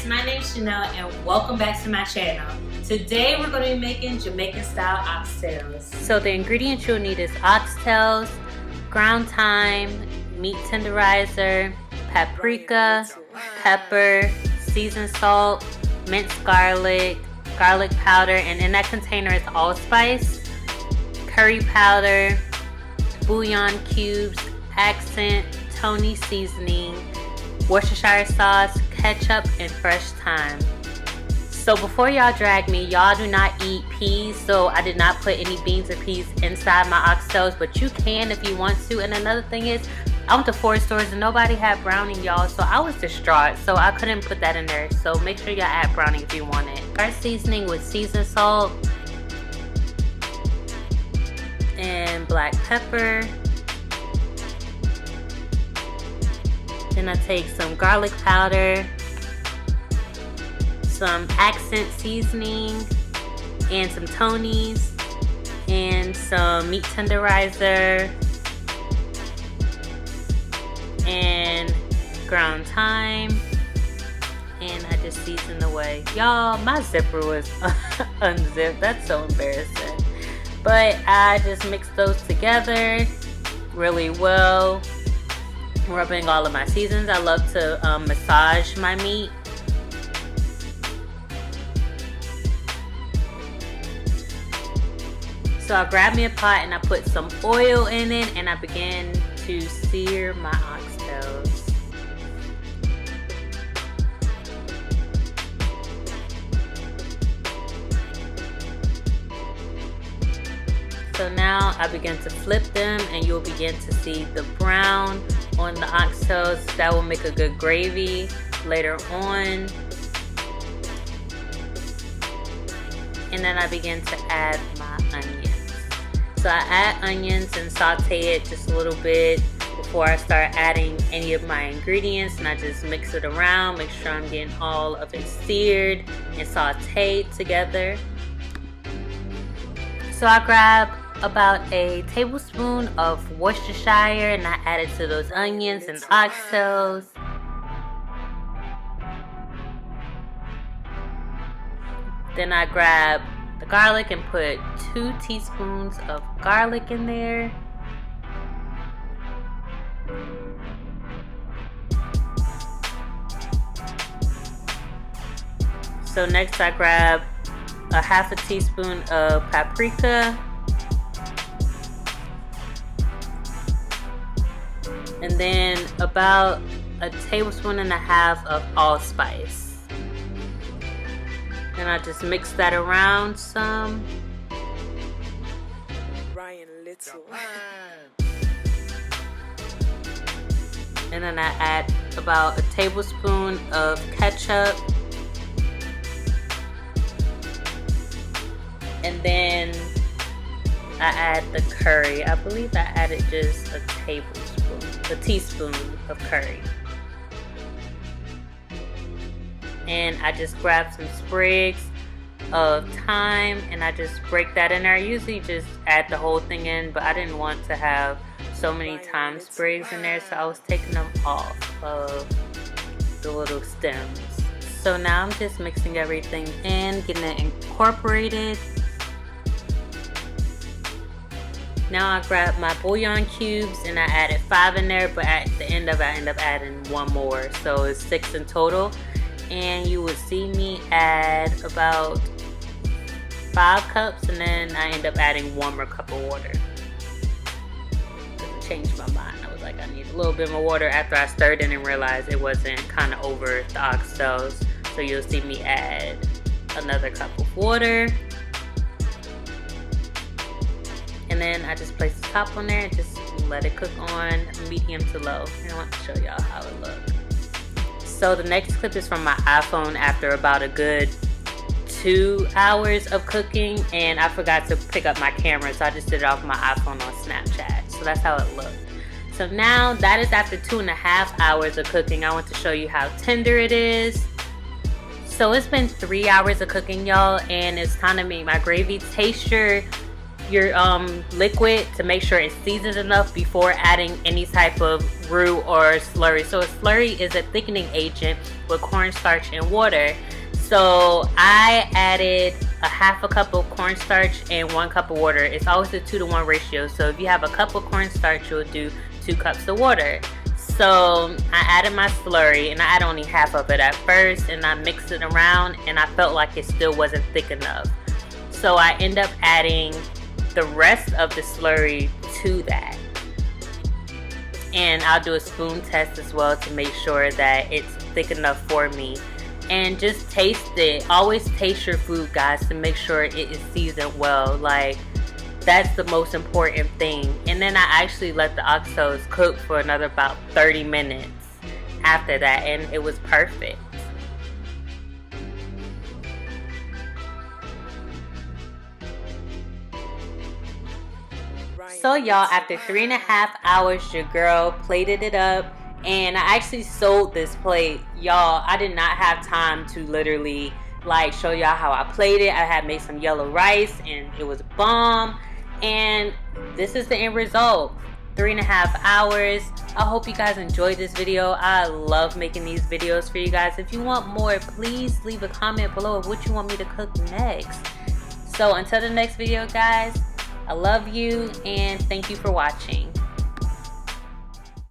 guys, my name is Chanel and welcome back to my channel. Today we're going to be making Jamaican style oxtails. So the ingredients you'll need is oxtails, ground thyme, meat tenderizer, paprika, pepper, seasoned salt, minced garlic, garlic powder, and in that container is allspice, curry powder, bouillon cubes, accent, Tony seasoning, Worcestershire sauce, ketchup, and fresh thyme. So before y'all drag me, y'all do not eat peas, so I did not put any beans or peas inside my oxtails, but you can if you want to. And another thing is, I went to 4 stores and nobody had browning, y'all, so I was distraught, so I couldn't put that in there. So make sure y'all add browning if you want it. Our seasoning with seasoned salt and black pepper. Then I take some garlic powder, some accent seasoning, and some Tony's, and some meat tenderizer, and ground thyme, and I just seasoned away. Y'all, my zipper was unzipped. That's so embarrassing. But I just mixed those together really well, rubbing all of my seasons. I love to massage my meat. So I grabbed me a pot and I put some oil in it and I began to sear my oxtails. So now I begin to flip them and you'll begin to see the brown on the oxtails. That will make a good gravy later on. And then I begin to add my onions. So I add onions and saute it just a little bit before I start adding any of my ingredients, and I just mix it around, make sure I'm getting all of it seared and sauteed together. So I grab about a tablespoon of Worcestershire and I add it to those onions and oxtails. Then I grab the garlic and put 2 teaspoons of garlic in there. So next I grab a half a teaspoon of paprika. And then about a tablespoon and a half of allspice. And I just mix that around some. And then I add about a tablespoon of ketchup. And then I add the curry. I believe I added just a teaspoon of curry. And I just grab some sprigs of thyme and I just break that in there. I usually just add the whole thing in, but I didn't want to have so many thyme sprigs in there, so I was taking them off of the little stems. So now I'm just mixing everything in, getting it incorporated. Now I grab my bouillon cubes and I added 5 in there, but at the end of it I end up adding 1 more, so it's 6 in total. And you would see me add about 5 cups, and then I end up adding 1 more cup of water. I changed my mind. I was like, I need a little bit more water after I stirred it and realized it wasn't kind of over the oxtails. So you'll see me add another cup of water. And then I just place the top on there and just let it cook on medium to low. And I want to show y'all how it looks. So the next clip is from my iPhone after about a good 2 hours of cooking, and I forgot to pick up my camera, so I just did it off my iPhone on Snapchat. So that's how it looked. So now that is after 2.5 hours of cooking. I want to show you how tender it is. So it's been 3 hours of cooking, y'all, and it's time to make my gravy. Taste your your liquid to make sure it's seasoned enough before adding any type of roux or slurry. So a slurry is a thickening agent with cornstarch and water. So I added a half a cup of cornstarch and 1 cup of water. It's always a 2-to-1 ratio. So if you have a cup of cornstarch, you'll do 2 cups of water. So I added my slurry, and I added only half of it at first, and I mixed it around, and I felt like it still wasn't thick enough. So I end up adding the rest of the slurry to that. And I'll do a spoon test as well to make sure that it's thick enough for me. And just taste it. Always taste your food, guys, to make sure it is seasoned well. Like, that's the most important thing. And then I actually let the oxtails cook for another about 30 minutes after that, and it was perfect. So y'all, after 3.5 hours, your girl plated it up, and I actually sold this plate. Y'all, I did not have time to literally like show y'all how I plated it. I had made some yellow rice, and it was bomb. And this is the end result. 3.5 hours. I hope you guys enjoyed this video. I love making these videos for you guys. If you want more, please leave a comment below of what you want me to cook next. So until the next video, guys, I love you and thank you for watching.